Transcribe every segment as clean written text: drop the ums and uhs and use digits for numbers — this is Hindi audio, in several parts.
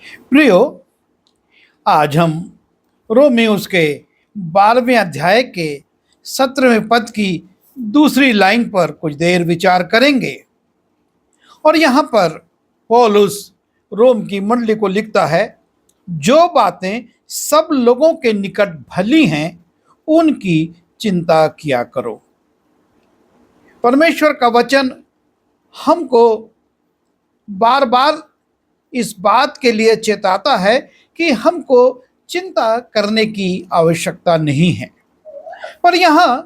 प्रियो, आज हम रोमियोस के 12वें अध्याय के 17वें पद की दूसरी लाइन पर कुछ देर विचार करेंगे। और यहाँ पर पौलुस रोम की मंडली को लिखता है, जो बातें सब लोगों के निकट भली हैं उनकी चिंता किया करो। परमेश्वर का वचन हमको बार बार इस बात के लिए चेताता है कि हमको चिंता करने की आवश्यकता नहीं है। पर यहाँ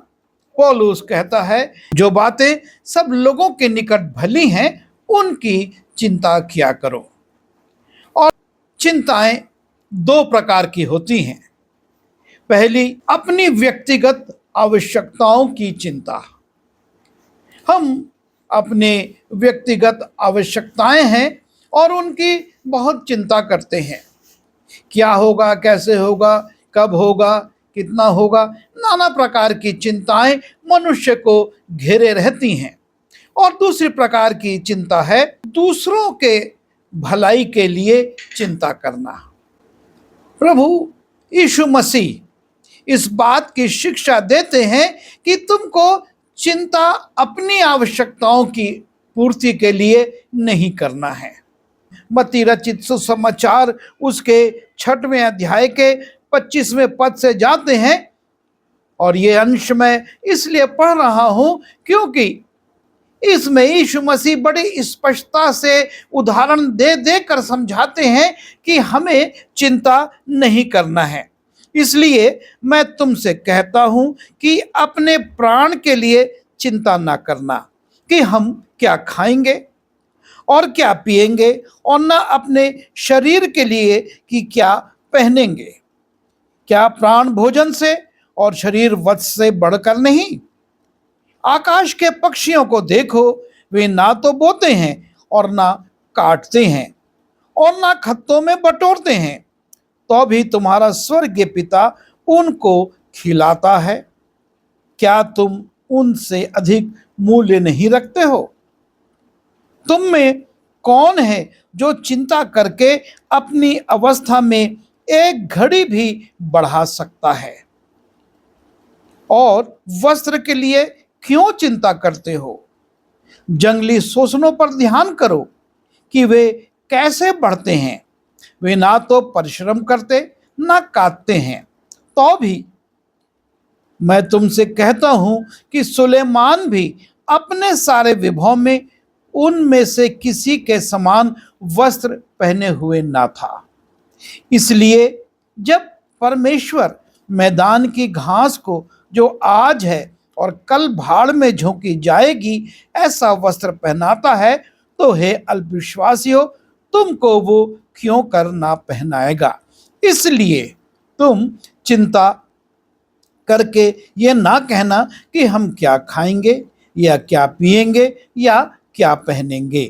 पौलुस कहता है, जो बातें सब लोगों के निकट भली हैं उनकी चिंता किया करो। और चिंताएं दो प्रकार की होती हैं। पहली, अपनी व्यक्तिगत आवश्यकताओं की चिंता। हम अपने व्यक्तिगत आवश्यकताएं हैं और उनकी बहुत चिंता करते हैं। क्या होगा, कैसे होगा, कब होगा, कितना होगा, नाना प्रकार की चिंताएं मनुष्य को घेरे रहती हैं। और दूसरी प्रकार की चिंता है दूसरों के भलाई के लिए चिंता करना। प्रभु यीशु मसीह इस बात की शिक्षा देते हैं कि तुमको चिंता अपनी आवश्यकताओं की पूर्ति के लिए नहीं करना है। मत्ती रचित सुसमाचार उसके 6वें अध्याय के 25वें पद से जाते हैं। और ये अंश मैं इसलिए पढ़ रहा हूं क्योंकि इसमें यीशु मसीह बड़ी स्पष्टता से उदाहरण दे देकर समझाते हैं कि हमें चिंता नहीं करना है। इसलिए मैं तुमसे कहता हूं कि अपने प्राण के लिए चिंता ना करना कि हम क्या खाएंगे और क्या पिएंगे, और न अपने शरीर के लिए कि क्या पहनेंगे। क्या प्राण भोजन से और शरीर वस्त्र से बढ़कर नहीं? आकाश के पक्षियों को देखो, वे ना तो बोते हैं और ना काटते हैं और ना खत्तों में बटोरते हैं, तो भी तुम्हारा स्वर्गीय पिता उनको खिलाता है। क्या तुम उनसे अधिक मूल्य नहीं रखते हो? तुम में कौन है जो चिंता करके अपनी अवस्था में एक घड़ी भी बढ़ा सकता है? और वस्त्र के लिए क्यों चिंता करते हो? जंगली शोषणों पर ध्यान करो कि वे कैसे बढ़ते हैं। वे ना तो परिश्रम करते ना काटते हैं, तो भी मैं तुमसे कहता हूं कि सुलेमान भी अपने सारे विभव में उनमें से किसी के समान वस्त्र पहने हुए ना था। इसलिए जब परमेश्वर मैदान की घास को, जो आज है और कल भाड़ में झोंकी जाएगी, ऐसा वस्त्र पहनाता है, तो हे अल्पविश्वासियों, तुमको वो क्यों कर ना पहनाएगा। इसलिए तुम चिंता करके ये ना कहना कि हम क्या खाएंगे या क्या पिएंगे या क्या पहनेंगे,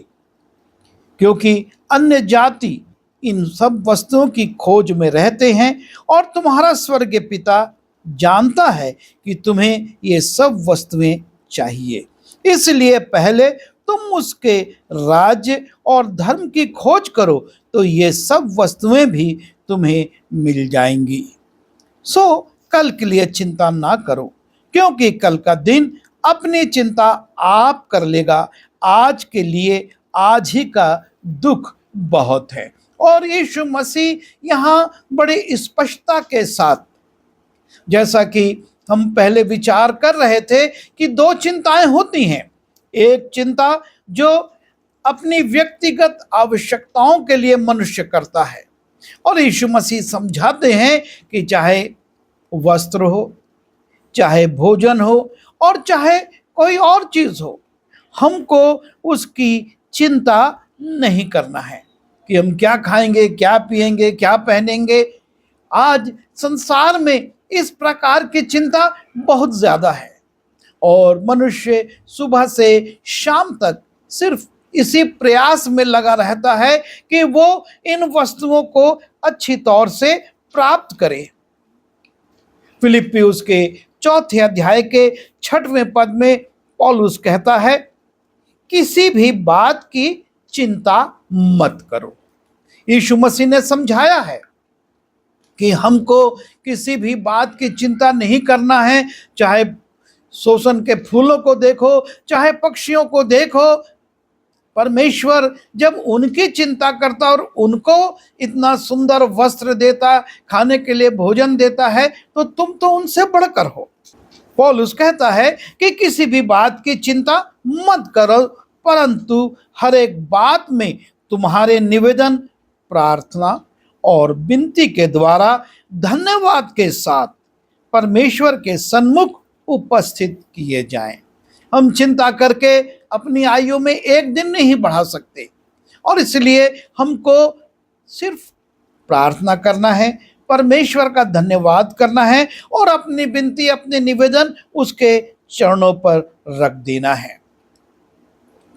क्योंकि अन्य जाति इन सब वस्तुओं की खोज में रहते हैं और तुम्हारा स्वर्गीय पिता जानता है कि तुम्हें ये सब वस्तुएं चाहिए। इसलिए पहले तुम उसके राज्य और धर्म की खोज करो, तो ये सब वस्तुएं भी तुम्हें मिल जाएंगी। सो कल के लिए चिंता ना करो, क्योंकि कल का दिन अपनी चिंता आप कर लेगा। आज के लिए आज ही का दुख बहुत है। और यीशु मसीह यहाँ बड़ी स्पष्टता के साथ, जैसा कि हम पहले विचार कर रहे थे कि दो चिंताएं होती हैं। एक चिंता जो अपनी व्यक्तिगत आवश्यकताओं के लिए मनुष्य करता है, और यीशु मसीह समझाते हैं कि चाहे वस्त्र हो, चाहे भोजन हो और चाहे कोई और चीज हो, हमको उसकी चिंता नहीं करना है कि हम क्या खाएंगे, क्या पिएंगे, क्या पहनेंगे। आज संसार में इस प्रकार की चिंता बहुत ज्यादा है और मनुष्य सुबह से शाम तक सिर्फ इसी प्रयास में लगा रहता है कि वो इन वस्तुओं को अच्छी तौर से प्राप्त करे। फिलिप्पियुस के 4 अध्याय के 6वें पद में पौलुस कहता है, किसी भी बात की चिंता मत करो। यीशु मसीह ने समझाया है कि हमको किसी भी बात की चिंता नहीं करना है, चाहे शोषण के फूलों को देखो, चाहे पक्षियों को देखो। परमेश्वर जब उनकी चिंता करता और उनको इतना सुंदर वस्त्र देता, खाने के लिए भोजन देता है, तो तुम तो उनसे बढ़कर हो। पौलुस कहता है कि किसी भी बात की चिंता मत करो, परंतु हर एक बात में तुम्हारे निवेदन, प्रार्थना और विनती के द्वारा धन्यवाद के साथ परमेश्वर के सन्मुख उपस्थित किए जाएं। हम चिंता करके अपनी आयु में एक दिन नहीं बढ़ा सकते, और इसलिए हमको सिर्फ प्रार्थना करना है, परमेश्वर का धन्यवाद करना है और अपनी विनती, अपने निवेदन उसके चरणों पर रख देना है।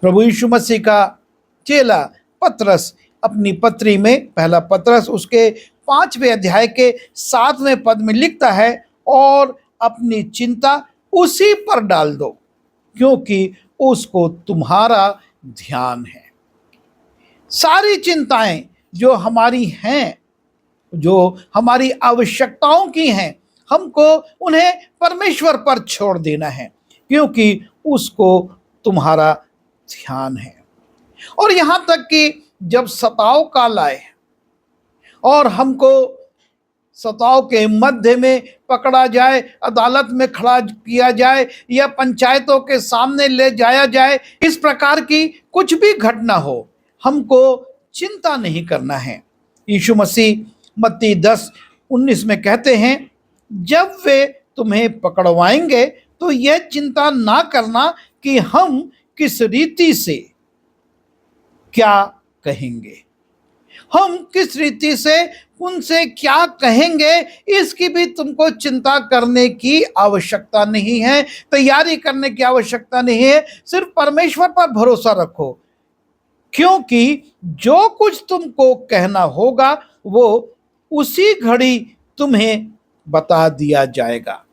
प्रभु यीशु मसीह का चेला पतरस अपनी पत्री में, पहला पतरस उसके 5वें अध्याय के 7वें पद में लिखता है, और अपनी चिंता उसी पर डाल दो क्योंकि उसको तुम्हारा ध्यान है। सारी चिंताएं जो हमारी हैं, जो हमारी आवश्यकताओं की हैं, हमको उन्हें परमेश्वर पर छोड़ देना है क्योंकि उसको तुम्हारा ध्यान है। और यहाँ तक कि जब सताव काल आए और हमको सताव के मध्य में पकड़ा जाए, अदालत में खड़ा किया जाए या पंचायतों के सामने ले जाया जाए, इस प्रकार की कुछ भी घटना हो, हमको चिंता नहीं करना है। यीशु मसीह मत्ती 10:19 में कहते हैं, जब वे तुम्हें पकड़वाएंगे तो यह चिंता ना करना कि हम किस रीति से क्या कहेंगे। हम किस रीति से उनसे क्या कहेंगे, इसकी भी तुमको चिंता करने की आवश्यकता नहीं है, तैयारी करने की आवश्यकता नहीं है। सिर्फ परमेश्वर पर भरोसा रखो, क्योंकि जो कुछ तुमको कहना होगा वो उसी घड़ी तुम्हें बता दिया जाएगा।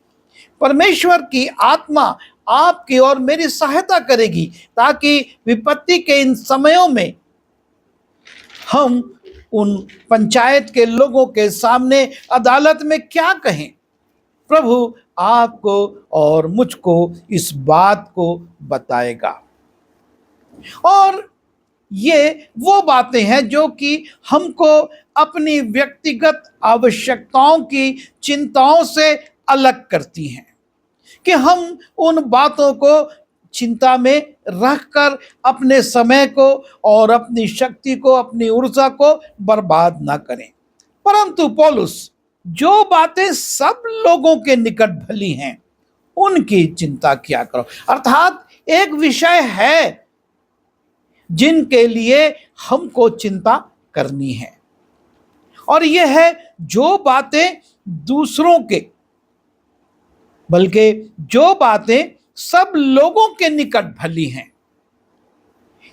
परमेश्वर की आत्मा आपकी और मेरी सहायता करेगी ताकि विपत्ति के इन समयों में हम उन पंचायत के लोगों के सामने, अदालत में क्या कहें। प्रभु आपको और मुझको इस बात को बताएगा। और ये वो बातें हैं जो कि हमको अपनी व्यक्तिगत आवश्यकताओं की चिंताओं से अलग करती हैं, कि हम उन बातों को चिंता में रखकर अपने समय को और अपनी शक्ति को, अपनी ऊर्जा को बर्बाद ना करें। परंतु पौलुस जो बातें सब लोगों के निकट भली हैं उनकी चिंता किया करो। अर्थात एक विषय है जिनके लिए हमको चिंता करनी है, और यह है जो बातें दूसरों के, बल्कि जो बातें सब लोगों के निकट भली हैं,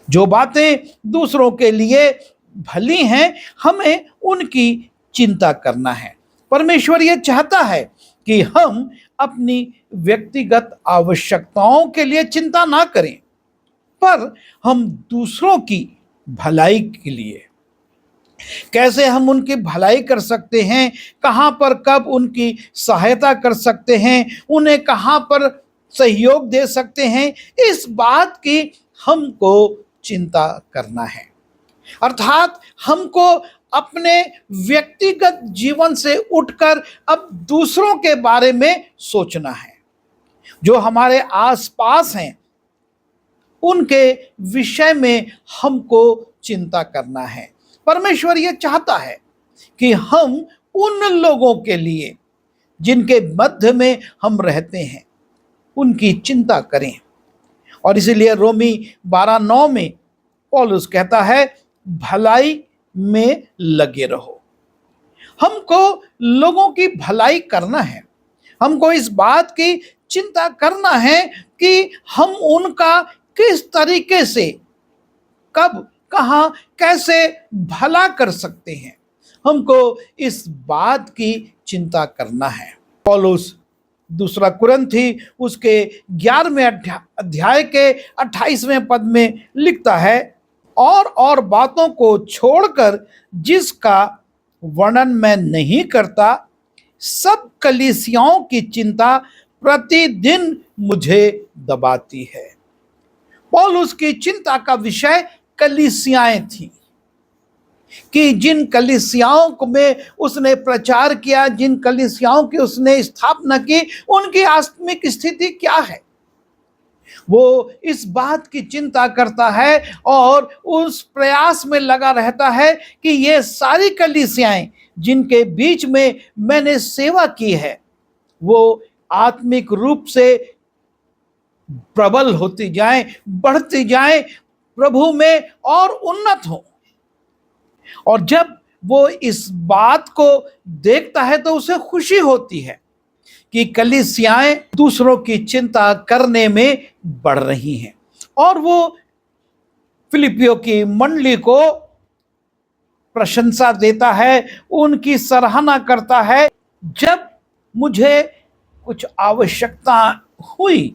जो बातें दूसरों के लिए भली हैं, हमें उनकी चिंता करना है। परमेश्वर ये चाहता है कि हम अपनी व्यक्तिगत आवश्यकताओं के लिए चिंता ना करें, पर हम दूसरों की भलाई के लिए, कैसे हम उनकी भलाई कर सकते हैं, कहाँ पर कब उनकी सहायता कर सकते हैं, उन्हें कहाँ पर सहयोग दे सकते हैं, इस बात की हमको चिंता करना है। अर्थात हमको अपने व्यक्तिगत जीवन से उठकर अब दूसरों के बारे में सोचना है। जो हमारे आसपास हैं उनके विषय में हमको चिंता करना है। परमेश्वर ये चाहता है कि हम उन लोगों के लिए जिनके मध्य में हम रहते हैं उनकी चिंता करें। और इसीलिए रोमी 12:9 में पौलुस कहता है, भलाई में लगे रहो। हमको लोगों की भलाई करना है, हमको इस बात की चिंता करना है कि हम उनका किस तरीके से, कब, कहाँ, कैसे भला कर सकते हैं, हमको इस बात की चिंता करना है। पौलुस दूसरा कुरिन्थी उसके 11वें अध्याय के 28वें पद में लिखता है, और बातों को छोड़कर जिसका वर्णन मैं नहीं करता, सब कलीसियाओं की चिंता प्रतिदिन मुझे दबाती है। पौलुस की चिंता का विषय कलीसियाएं थी कि जिन कलीसियाओं को में उसने प्रचार किया, जिन कलीसियाओं की उसने स्थापना की, उनकी आत्मिक स्थिति क्या है। वो इस बात की चिंता करता है और उस प्रयास में लगा रहता है कि ये सारी कलीसियाएं जिनके बीच में मैंने सेवा की है, वो आत्मिक रूप से प्रबल होती जाएं, बढ़ती जाएं, प्रभु में और उन्नत हो। और जब वो इस बात को देखता है तो उसे खुशी होती है कि कलीसियाएं दूसरों की चिंता करने में बढ़ रही हैं। और वो फिलिपियों की मंडली को प्रशंसा देता है, उनकी सराहना करता है। जब मुझे कुछ आवश्यकता हुई,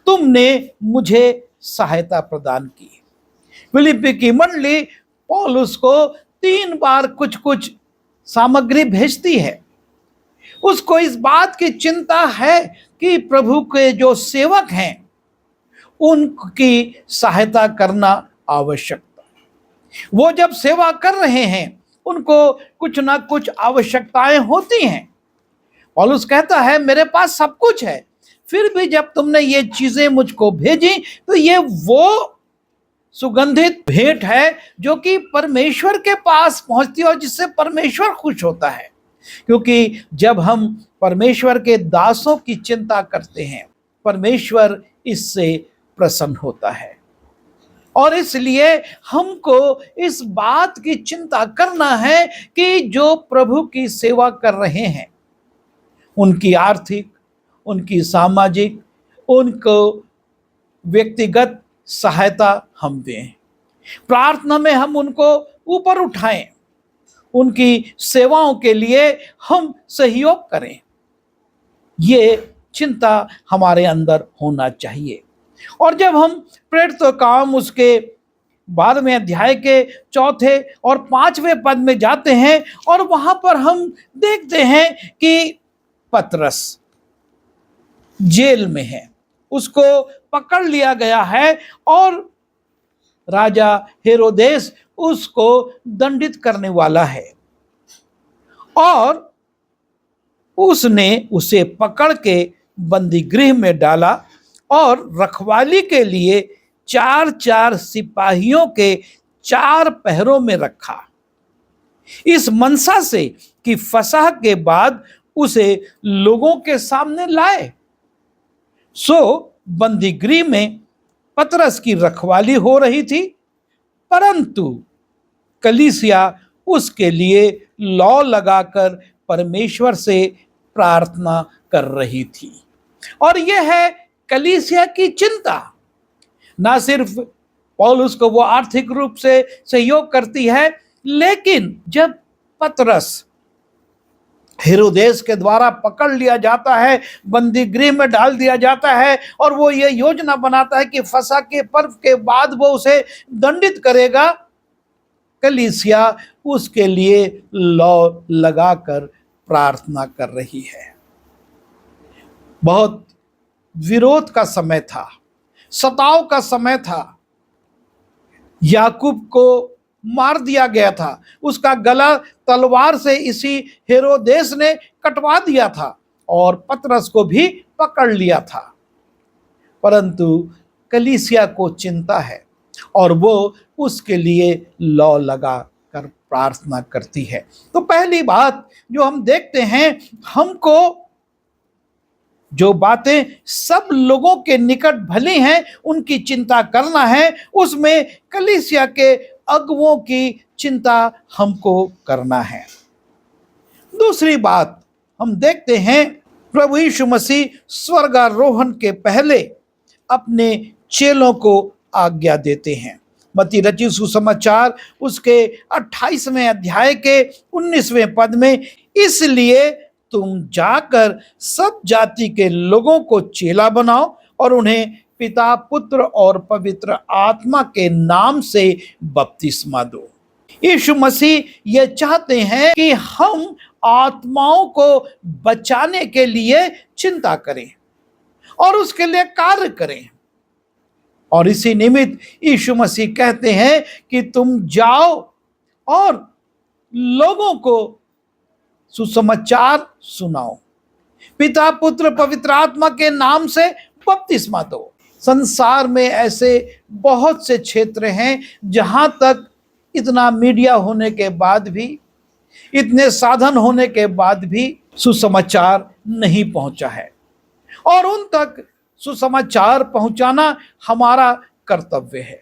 तुमने मुझे सहायता प्रदान की। फिलिपी की मंडली पौलुस को 3 बार कुछ कुछ सामग्री भेजती है। उसको इस बात की चिंता है कि प्रभु के जो सेवक हैं उनकी सहायता करना आवश्यक। वो जब सेवा कर रहे हैं उनको कुछ ना कुछ आवश्यकताएं होती हैं। पौलुस कहता है मेरे पास सब कुछ है, फिर भी जब तुमने ये चीजें मुझको भेजी तो ये वो सुगंधित भेंट है जो कि परमेश्वर के पास पहुंचती है और जिससे परमेश्वर खुश होता है। क्योंकि जब हम परमेश्वर के दासों की चिंता करते हैं, परमेश्वर इससे प्रसन्न होता है। और इसलिए हमको इस बात की चिंता करना है कि जो प्रभु की सेवा कर रहे हैं उनकी आर्थिक, उनकी सामाजिक, उनको व्यक्तिगत सहायता हम दें। प्रार्थना में हम उनको ऊपर उठाएं, उनकी सेवाओं के लिए हम सहयोग करें। ये चिंता हमारे अंदर होना चाहिए। और जब हम प्रेरितों काम उसके 12वें अध्याय के 4 और 5वें पद में जाते हैं और वहां पर हम देखते हैं कि पतरस जेल में है, उसको पकड़ लिया गया है और राजा हेरोदेस उसको दंडित करने वाला है। और उसने उसे पकड़ के बंदी गृह में डाला और रखवाली के लिए 4-4 सिपाहियों के 4 पहरों में रखा, इस मनसा से कि फसह के बाद उसे लोगों के सामने लाए। सो बंदी गृह में पतरस की रखवाली हो रही थी, परंतु कलीसिया उसके लिए लौ लगाकर परमेश्वर से प्रार्थना कर रही थी। और यह है कलीसिया की चिंता। ना सिर्फ पौलुस को वो आर्थिक रूप से सहयोग करती है, लेकिन जब पतरस हेरोदेस के द्वारा पकड़ लिया जाता है, बंदी गृह में डाल दिया जाता है और वो ये योजना बनाता है कि फसह के पर्व के बाद वो उसे दंडित करेगा, कलीसिया उसके लिए लौ लगाकर प्रार्थना कर रही है। बहुत विरोध का समय था, सताव का समय था। याकूब को मार दिया गया था, उसका गला तलवार से इसी हेरोदेस ने कटवा दिया था और पतरस को भी पकड़ लिया था। परंतु कलीसिया को चिंता है और वो उसके लिए लौ लगा कर प्रार्थना करती है। तो पहली बात जो हम देखते हैं, हमको जो बातें सब लोगों के निकट भली हैं उनकी चिंता करना है, उसमें कलीसिया के अगुवों की चिंता हमको करना है। दूसरी बात हम देखते हैं, प्रभु यीशु मसीह स्वर्गारोहण के पहले अपने चेलों को आज्ञा देते हैं। मत्ती रचित सुसमाचार उसके 28वें अध्याय के 19वें पद में, इसलिए तुम जाकर सब जाति के लोगों को चेला बनाओ और उन्हें पिता, पुत्र और पवित्र आत्मा के नाम से बपतिस्मा दो। यीशु मसीह ये चाहते हैं कि हम आत्माओं को बचाने के लिए चिंता करें और उसके लिए कार्य करें। और इसी निमित्त यीशु मसीह कहते हैं कि तुम जाओ और लोगों को सुसमाचार सुनाओ, पिता, पुत्र, पवित्र आत्मा के नाम से बपतिस्मा दो। संसार में ऐसे बहुत से क्षेत्र हैं जहां तक इतना मीडिया होने के बाद भी, इतने साधन होने के बाद भी सुसमाचार नहीं पहुंचा है, और उन तक सुसमाचार पहुंचाना हमारा कर्तव्य है,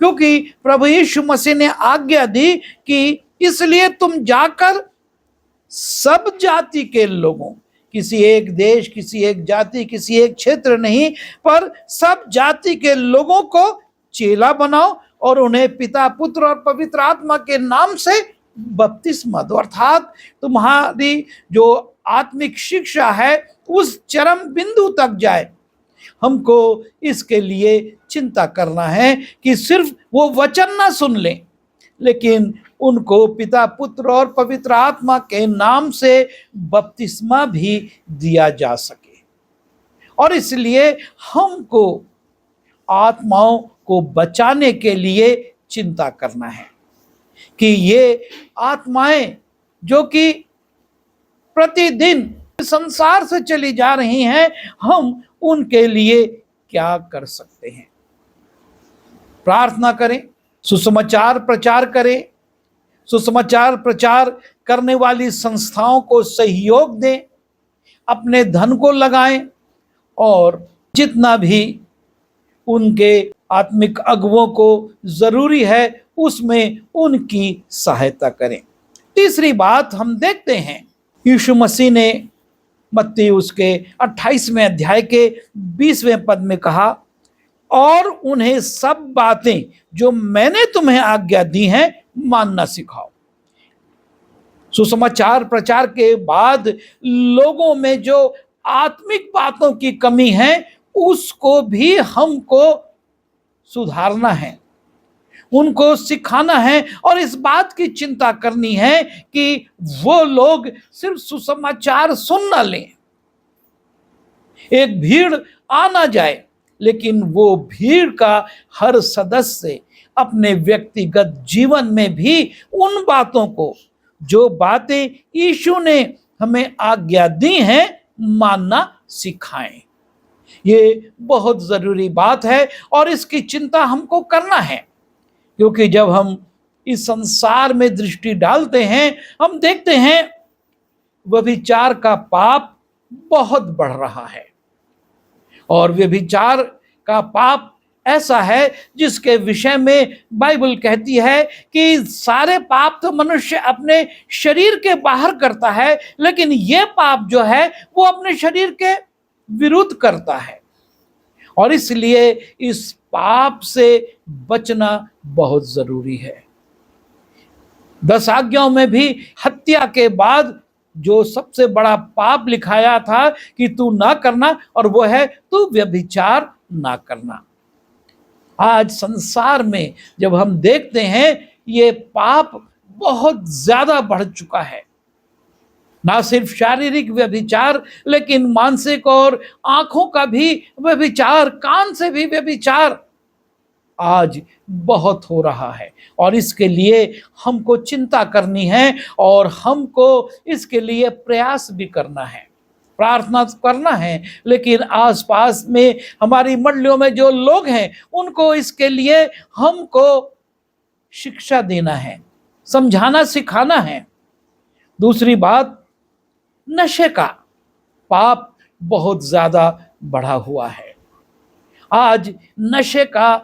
क्योंकि प्रभु यीशु मसीह ने आज्ञा दी कि इसलिए तुम जाकर सब जाति के लोगों, किसी एक देश, किसी एक जाति, किसी एक क्षेत्र नहीं, पर सब जाति के लोगों को चेला बनाओ और उन्हें पिता, पुत्र और पवित्र आत्मा के नाम से बपतिस्मा दो। अर्थात तुम्हारी जो आत्मिक शिक्षा है उस चरम बिंदु तक जाए। हमको इसके लिए चिंता करना है कि सिर्फ वो वचन ना सुन लें, लेकिन उनको पिता, पुत्र और पवित्र आत्मा के नाम से बपतिस्मा भी दिया जा सके। और इसलिए हमको आत्माओं को बचाने के लिए चिंता करना है कि ये आत्माएं जो कि प्रतिदिन संसार से चली जा रही हैं, हम उनके लिए क्या कर सकते हैं। प्रार्थना करें, सुसमाचार प्रचार करें, सुसमाचार प्रचार करने वाली संस्थाओं को सहयोग दें, अपने धन को लगाएं और जितना भी उनके आत्मिक अगुवों को जरूरी है उसमें उनकी सहायता करें। तीसरी बात हम देखते हैं, यीशु मसीह ने मत्ती उसके 28वें अध्याय के 20वें पद में कहा, और उन्हें सब बातें जो मैंने तुम्हें आज्ञा दी हैं मानना सिखाओ। सुसमाचार प्रचार के बाद लोगों में जो आत्मिक बातों की कमी है उसको भी हमको सुधारना है, उनको सिखाना है, और इस बात की चिंता करनी है कि वो लोग सिर्फ सुसमाचार सुन ना लें, एक भीड़ आ ना जाए, लेकिन वो भीड़ का हर सदस्य अपने व्यक्तिगत जीवन में भी उन बातों को, जो बातें यीशु ने हमें आज्ञा दी हैं, मानना सिखाएं। ये बहुत जरूरी बात है और इसकी चिंता हमको करना है, क्योंकि जब हम इस संसार में दृष्टि डालते हैं, हम देखते हैं व्यभिचार का पाप बहुत बढ़ रहा है, और व्यभिचार का पाप ऐसा है जिसके विषय में बाइबल कहती है कि सारे पाप तो मनुष्य अपने शरीर के बाहर करता है, लेकिन ये पाप जो है वो अपने शरीर के विरुद्ध करता है, और इसलिए इस पाप से बचना बहुत जरूरी है। 10 आज्ञाओं में भी हत्या के बाद जो सबसे बड़ा पाप लिखाया था कि तू ना करना, और वो है तू व्यभिचार ना करना। आज संसार में जब हम देखते हैं ये पाप बहुत ज्यादा बढ़ चुका है, ना सिर्फ शारीरिक व्यभिचार, लेकिन मानसिक और आंखों का भी व्यभिचार, कान से भी व्यभिचार आज बहुत हो रहा है, और इसके लिए हमको चिंता करनी है और हमको इसके लिए प्रयास भी करना है, प्रार्थना करना है। लेकिन आसपास में हमारी मंडलियों में जो लोग हैं उनको इसके लिए हमको शिक्षा देना है, समझाना सिखाना है। दूसरी बात, नशे का पाप बहुत ज्यादा बढ़ा हुआ है। आज नशे का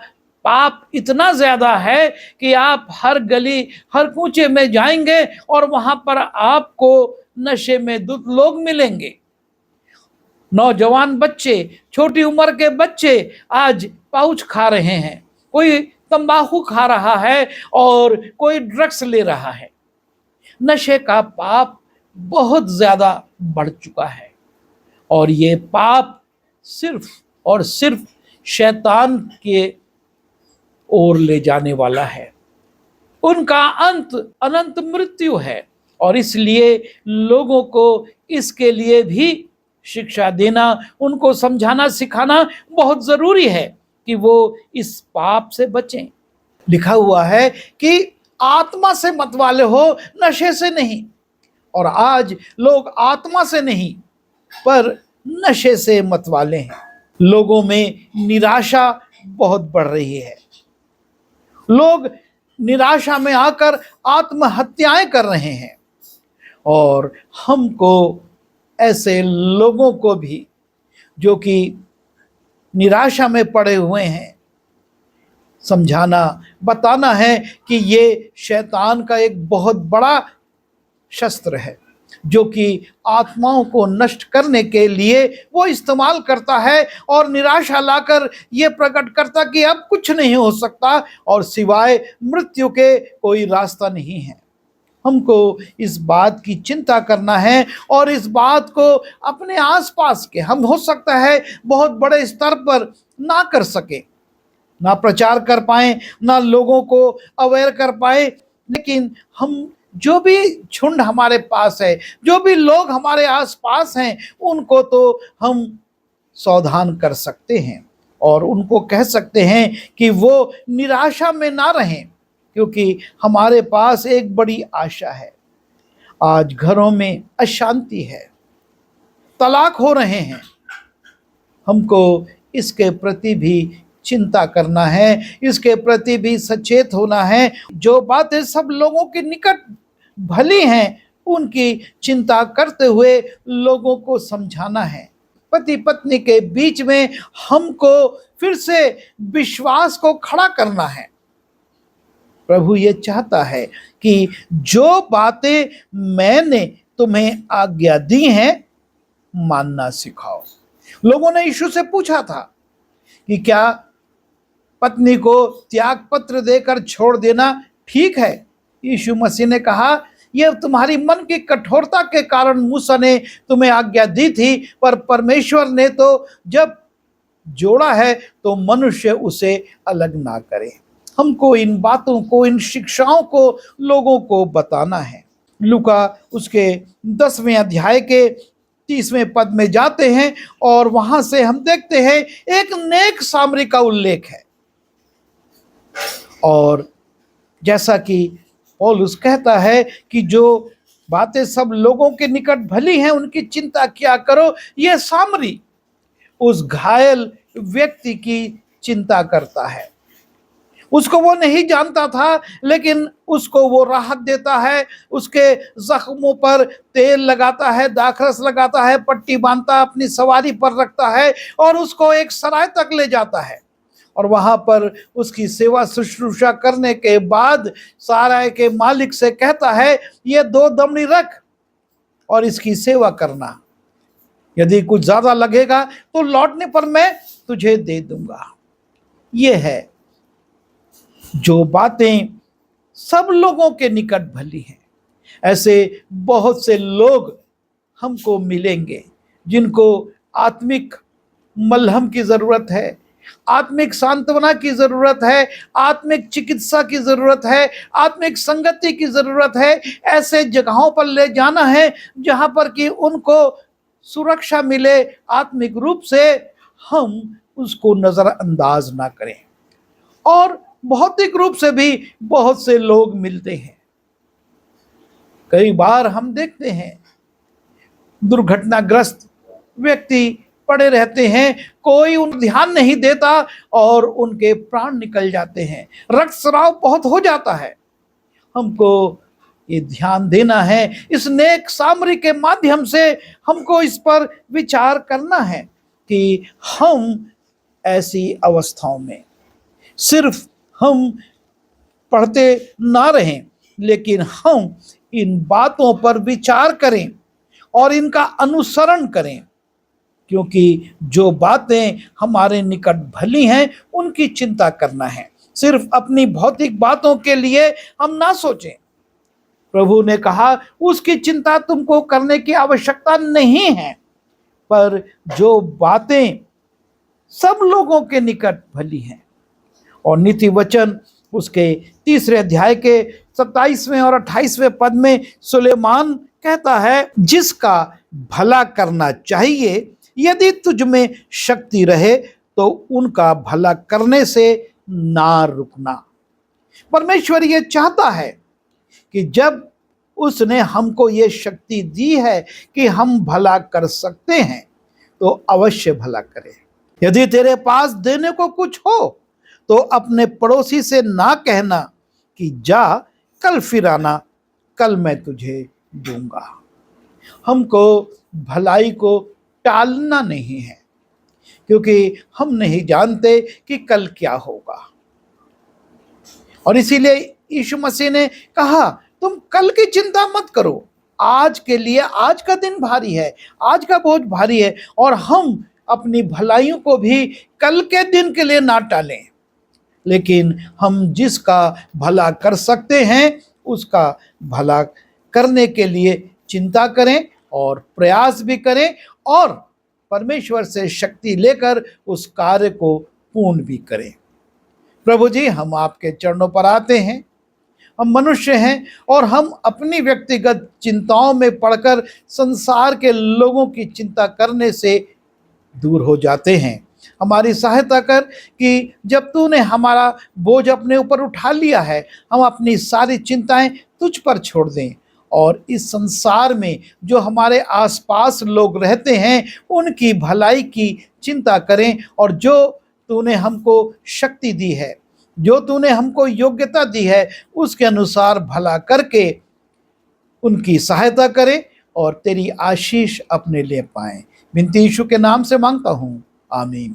पाप इतना ज्यादा है कि आप हर गली, हर कूचे में जाएंगे और वहां पर आपको नशे में लोग मिलेंगे। नौजवान बच्चे, छोटी उम्र के बच्चे आज पाउच खा रहे हैं, कोई तंबाकू खा रहा है और कोई ड्रग्स ले रहा है। नशे का पाप बहुत ज्यादा बढ़ चुका है, और ये पाप सिर्फ और सिर्फ शैतान के ओर ले जाने वाला है। उनका अंत अनंत मृत्यु है और इसलिए लोगों को इसके लिए भी शिक्षा देना, उनको समझाना सिखाना बहुत जरूरी है कि वो इस पाप से बचें। लिखा हुआ है कि आत्मा से मतवाले हो, नशे से नहीं। और आज लोग आत्मा से नहीं पर नशे से मतवाले हैं। लोगों में निराशा बहुत बढ़ रही है। लोग निराशा में आकर आत्महत्याएं कर रहे हैं और हमको ऐसे लोगों को भी जो कि निराशा में पड़े हुए हैं समझाना, बताना है कि ये शैतान का एक बहुत बड़ा शस्त्र है जो कि आत्माओं को नष्ट करने के लिए वो इस्तेमाल करता है और निराशा लाकर ये प्रकट करता कि अब कुछ नहीं हो सकता और सिवाय मृत्यु के कोई रास्ता नहीं है। हमको इस बात की चिंता करना है और इस बात को अपने आसपास के, हम हो सकता है बहुत बड़े स्तर पर ना कर सके, ना प्रचार कर पाए, ना लोगों को अवेयर कर पाए, लेकिन हम जो भी झुंड हमारे पास है, जो भी लोग हमारे आसपास हैं, उनको तो हम सावधान कर सकते हैं और उनको कह सकते हैं कि वो निराशा में ना रहें, क्योंकि हमारे पास एक बड़ी आशा है। आज घरों में अशांति है, तलाक हो रहे हैं। हमको इसके प्रति भी चिंता करना है, इसके प्रति भी सचेत होना है। जो बातें सब लोगों के निकट भली हैं, उनकी चिंता करते हुए लोगों को समझाना है। पति पत्नी के बीच में हमको फिर से विश्वास को खड़ा करना है। प्रभु ये चाहता है कि जो बातें मैंने तुम्हें आज्ञा दी हैं मानना सिखाओ। लोगों ने यीशु से पूछा था कि क्या पत्नी को त्याग पत्र देकर छोड़ देना ठीक है? यीशु मसीह ने कहा, यह तुम्हारी मन की कठोरता के कारण मूसा ने तुम्हें आज्ञा दी थी, पर परमेश्वर ने तो जब जोड़ा है तो मनुष्य उसे अलग ना करे। हमको इन बातों को, इन शिक्षाओं को लोगों को बताना है। लूका उसके 10वें अध्याय के 30वें पद में जाते हैं और वहां से हम देखते हैं एक नेक सामरी का उल्लेख है। और जैसा कि पौलुस कहता है कि जो बातें सब लोगों के निकट भली हैं उनकी चिंता किया करो, यह सामरी उस घायल व्यक्ति की चिंता करता है। उसको वो नहीं जानता था, लेकिन उसको वो राहत देता है, उसके जख्मों पर तेल लगाता है, दाखरस लगाता है, पट्टी बांधता है, अपनी सवारी पर रखता है और उसको एक सराय तक ले जाता है और वहां पर उसकी सेवा शुश्रूषा करने के बाद सराय के मालिक से कहता है, ये 2 दमड़ी रख और इसकी सेवा करना, यदि कुछ ज्यादा लगेगा तो लौटने पर मैं तुझे दे दूंगा। ये है जो बातें सब लोगों के निकट भली हैं। ऐसे बहुत से लोग हमको मिलेंगे जिनको आत्मिक मलहम की जरूरत है, आत्मिक सांत्वना की जरूरत है, आत्मिक चिकित्सा की जरूरत है, आत्मिक संगति की जरूरत है। ऐसे जगहों पर ले जाना है जहां पर कि उनको सुरक्षा मिले, आत्मिक रूप से हम उसको नजरअंदाज ना करें। और भौतिक रूप से भी बहुत से लोग मिलते हैं। कई बार हम देखते हैं दुर्घटनाग्रस्त व्यक्ति पड़े रहते हैं, कोई उन ध्यान नहीं देता और उनके प्राण निकल जाते हैं, रक्तस्राव बहुत हो जाता है। हमको ये ध्यान देना है, इस नेक सामरी के माध्यम से हमको इस पर विचार करना है कि हम ऐसी अवस्थाओं में सिर्फ हम पढ़ते ना रहें, लेकिन हम इन बातों पर विचार करें और इनका अनुसरण करें, क्योंकि जो बातें हमारे निकट भली हैं उनकी चिंता करना है। सिर्फ अपनी भौतिक बातों के लिए हम ना सोचें। प्रभु ने कहा उसकी चिंता तुमको करने की आवश्यकता नहीं है, पर जो बातें सब लोगों के निकट भली हैं। और नीति वचन उसके 3 अध्याय के 27वें और 28वें पद में सुलेमान कहता है, जिसका भला करना चाहिए, यदि तुझ में शक्ति रहे तो उनका भला करने से ना रुकना। परमेश्वर ये चाहता है कि जब उसने हमको ये शक्ति दी है कि हम भला कर सकते हैं, तो अवश्य भला करें। यदि तेरे पास देने को कुछ हो तो अपने पड़ोसी से ना कहना कि जा कल फिर आना, कल मैं तुझे दूंगा। हमको भलाई को टालना नहीं है, क्योंकि हम नहीं जानते कि कल क्या होगा। और इसीलिए यीशु मसीह ने कहा, तुम कल की चिंता मत करो, आज के लिए आज का दिन भारी है, आज का बोझ भारी है। और हम अपनी भलाइयों को भी कल के दिन के लिए ना टालें, लेकिन हम जिसका भला कर सकते हैं उसका भला करने के लिए चिंता करें और प्रयास भी करें, और परमेश्वर से शक्ति लेकर उस कार्य को पूर्ण भी करें। प्रभु जी, हम आपके चरणों पर आते हैं। हम मनुष्य हैं और हम अपनी व्यक्तिगत चिंताओं में पड़कर संसार के लोगों की चिंता करने से दूर हो जाते हैं। हमारी सहायता कर कि जब तूने हमारा बोझ अपने ऊपर उठा लिया है, हम अपनी सारी चिंताएं तुझ पर छोड़ दें और इस संसार में जो हमारे आसपास लोग रहते हैं उनकी भलाई की चिंता करें, और जो तूने हमको शक्ति दी है, जो तूने हमको योग्यता दी है, उसके अनुसार भला करके उनकी सहायता करें और तेरी आशीष अपने ले पाएं। विनती यीशु के नाम से मांगता हूँ, आमीन।